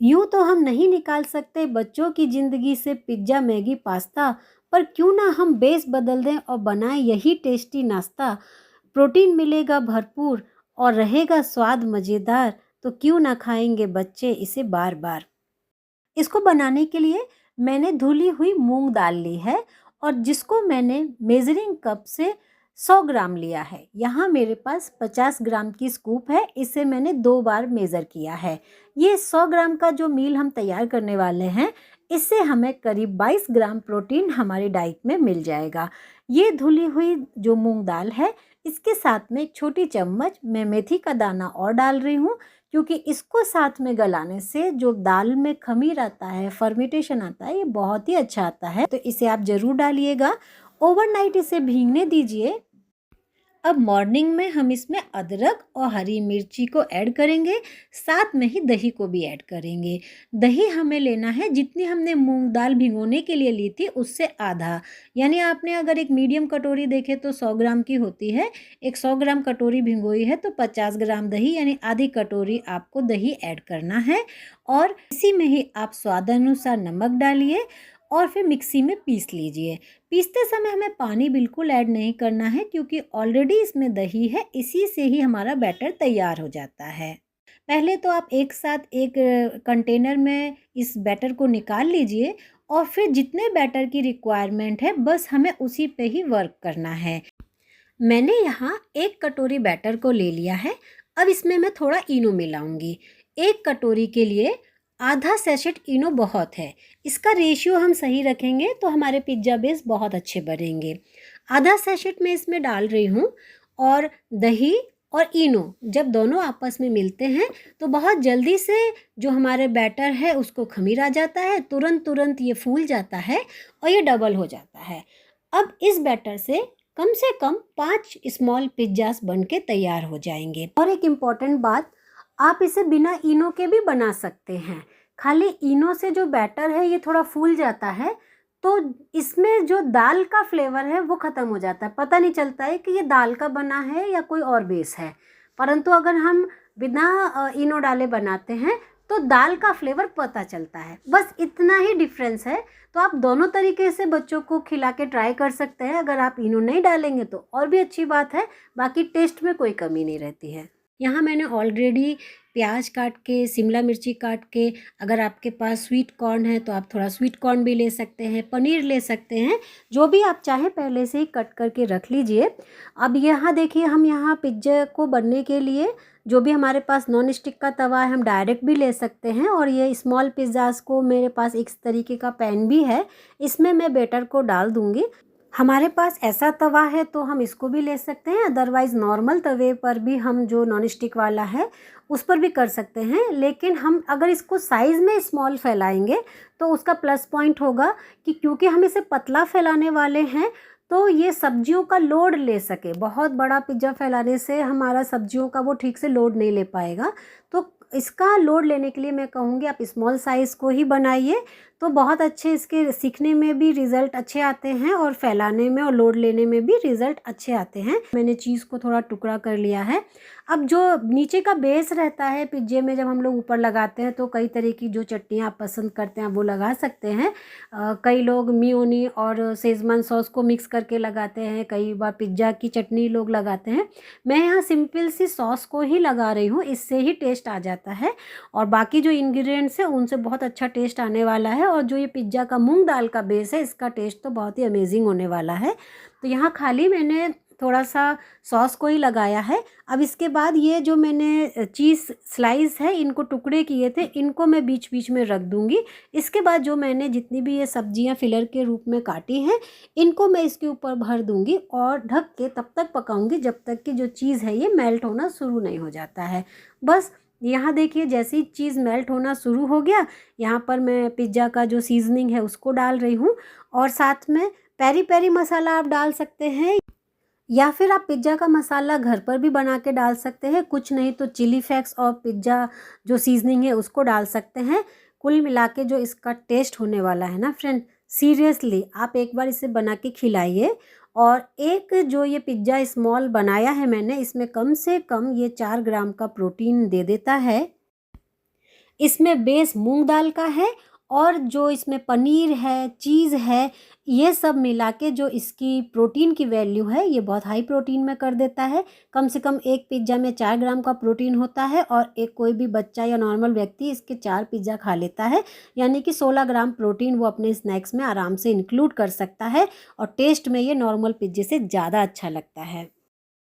यूँ तो हम नहीं निकाल सकते बच्चों की ज़िंदगी से पिज़्ज़ा, मैगी, पास्ता, पर क्यों ना हम बेस बदल दें और बनाएं यही टेस्टी नाश्ता। प्रोटीन मिलेगा भरपूर और रहेगा स्वाद मज़ेदार, तो क्यों ना खाएंगे बच्चे इसे बार बार। इसको बनाने के लिए मैंने धुली हुई मूंग दाल ली है और जिसको मैंने मेजरिंग कप से 100 ग्राम लिया है। यहाँ मेरे पास 50 ग्राम की स्कूप है, इसे मैंने 2 बार मेज़र किया है। ये 100 ग्राम का जो मील हम तैयार करने वाले हैं, इससे हमें करीब 22 ग्राम प्रोटीन हमारी डाइट में मिल जाएगा। ये धुली हुई जो मूंग दाल है, इसके साथ में एक छोटी चम्मच मैं मेथी का दाना और डाल रही हूँ, क्योंकि इसको साथ में गलाने से जो दाल में खमीर आता है, फर्मेंटेशन आता है, ये बहुत ही अच्छा आता है। तो इसे आप ज़रूर डालिएगा। ओवरनाइट इसे भीगने दीजिए। अब मॉर्निंग में हम इसमें अदरक और हरी मिर्ची को ऐड करेंगे, साथ में ही दही को भी ऐड करेंगे। दही हमें लेना है जितनी हमने मूंग दाल भिगोने के लिए ली थी उससे आधा, यानी आपने अगर एक मीडियम कटोरी देखे तो 100 ग्राम की होती है, एक 100 ग्राम कटोरी भिगोई है तो 50 ग्राम दही यानी आधी कटोरी आपको दही ऐड करना है। और इसी में ही आप स्वादानुसार नमक डालिए और फिर मिक्सी में पीस लीजिए। पीसते समय हमें पानी बिल्कुल ऐड नहीं करना है, क्योंकि ऑलरेडी इसमें दही है, इसी से ही हमारा बैटर तैयार हो जाता है। पहले तो आप एक साथ एक कंटेनर में इस बैटर को निकाल लीजिए और फिर जितने बैटर की रिक्वायरमेंट है बस हमें उसी पे ही वर्क करना है। मैंने यहाँ 1 कटोरी बैटर को ले लिया है। अब इसमें मैं थोड़ा इनो मिलाऊंगी। 1 कटोरी के लिए आधा सैशेट इनो बहुत है। इसका रेशियो हम सही रखेंगे तो हमारे पिज्ज़ा बेस बहुत अच्छे बनेंगे। आधा सैशेट मैं इसमें डाल रही हूँ। और दही और इनो जब दोनों आपस में मिलते हैं तो बहुत जल्दी से जो हमारे बैटर है उसको खमीर आ जाता है, तुरंत ये फूल जाता है और ये डबल हो जाता है। अब इस बैटर से कम 5 स्मॉल पिज्जास बनके तैयार हो जाएंगे। और एक इम्पॉर्टेंट बात, आप इसे बिना इनो के भी बना सकते हैं। खाली इनो से जो बैटर है ये थोड़ा फूल जाता है, तो इसमें जो दाल का फ्लेवर है वो ख़त्म हो जाता है, पता नहीं चलता है कि ये दाल का बना है या कोई और बेस है। परंतु अगर हम बिना इनो डाले बनाते हैं तो दाल का फ्लेवर पता चलता है। बस इतना ही डिफरेंस है। तो आप दोनों तरीके से बच्चों को खिला के ट्राई कर सकते हैं। अगर आप इनो नहीं डालेंगे तो और भी अच्छी बात है, बाकी टेस्ट में कोई कमी नहीं रहती है। यहाँ मैंने ऑलरेडी प्याज काट के, शिमला मिर्ची काट के, अगर आपके पास स्वीट कॉर्न है तो आप थोड़ा स्वीट कॉर्न भी ले सकते हैं, पनीर ले सकते हैं, जो भी आप चाहें पहले से ही कट करके रख लीजिए। अब यहाँ देखिए, हम यहाँ पिज्ज़ा को बनने के लिए जो भी हमारे पास नॉन स्टिक का तवा है हम डायरेक्ट भी ले सकते हैं, और ये स्मॉल पिज़्ज़ास को मेरे पास इस तरीके का पैन भी है, इसमें मैं बैटर को डाल दूँगी। हमारे पास ऐसा तवा है तो हम इसको भी ले सकते हैं, अदरवाइज़ नॉर्मल तवे पर भी हम जो नॉन स्टिक वाला है उस पर भी कर सकते हैं। लेकिन हम अगर इसको साइज़ में स्मॉल फैलाएंगे तो उसका प्लस पॉइंट होगा कि क्योंकि हम इसे पतला फैलाने वाले हैं तो ये सब्जियों का लोड ले सके। बहुत बड़ा पिज्ज़ा फैलाने से हमारा सब्जियों का वो ठीक से लोड नहीं ले पाएगा, तो इसका लोड लेने के लिए मैं कहूँगी आप स्मॉल साइज़ को ही बनाइए, तो बहुत अच्छे इसके सीखने में भी रिज़ल्ट अच्छे आते हैं और फैलाने में और लोड लेने में भी रिज़ल्ट अच्छे आते हैं। मैंने चीज़ को थोड़ा टुकड़ा कर लिया है। अब जो नीचे का बेस रहता है पिज्जे में, जब हम लोग ऊपर लगाते हैं तो कई तरह की जो चटनियाँ आप पसंद करते हैं वो लगा सकते हैं। कई लोग मियोनी और शेज़वान सॉस को मिक्स करके लगाते हैं, कई बार पिज्ज़ा की चटनी लोग लगाते हैं। मैं यहाँ सिंपल सी सॉस को ही लगा रही हूँ, इससे ही टेस्ट आ जाता है और बाकी जो इंग्रेडिएंट्स हैं उनसे बहुत अच्छा टेस्ट आने वाला है। और जो ये पिज्ज़ा का मूंग दाल का बेस है इसका टेस्ट तो बहुत ही अमेजिंग होने वाला है। तो यहाँ खाली मैंने थोड़ा सा सॉस को ही लगाया है। अब इसके बाद ये जो मैंने चीज़ स्लाइस है इनको टुकड़े किए थे, इनको मैं बीच बीच में रख दूँगी। इसके बाद जो मैंने जितनी भी ये सब्जियां फिलर के रूप में काटी हैं इनको मैं इसके ऊपर भर दूँगी और ढक के तब तक पकाऊँगी जब तक कि जो चीज़ है ये मेल्ट होना शुरू नहीं हो जाता है। बस यहाँ देखिए, जैसे ही चीज़ मेल्ट होना शुरू हो गया, यहाँ पर मैं पिज्ज़ा का जो सीजनिंग है उसको डाल रही हूँ और साथ में पेरी पेरी मसाला आप डाल सकते हैं, या फिर आप पिज्ज़ा का मसाला घर पर भी बना के डाल सकते हैं। कुछ नहीं तो चिली फ्लेक्स और पिज्ज़ा जो सीजनिंग है उसको डाल सकते हैं। कुल मिला के जो इसका टेस्ट होने वाला है ना फ्रेंड, सीरियसली आप एक बार इसे बना के खिलाइए। और एक जो ये पिज्ज़ा स्मॉल बनाया है मैंने, इसमें कम से कम ये 4 ग्राम का प्रोटीन दे देता है। इसमें बेस मूंग दाल का है और जो इसमें पनीर है, चीज़ है, ये सब मिला के जो इसकी प्रोटीन की वैल्यू है ये बहुत हाई प्रोटीन में कर देता है। कम से कम एक पिज़्ज़ा में 4 ग्राम का प्रोटीन होता है और एक कोई भी बच्चा या नॉर्मल व्यक्ति इसके 4 पिज़्ज़ा खा लेता है, यानी कि 16 ग्राम प्रोटीन वो अपने स्नैक्स में आराम से इंक्लूड कर सकता है और टेस्ट में ये नॉर्मल पिज़्ज़े से ज़्यादा अच्छा लगता है।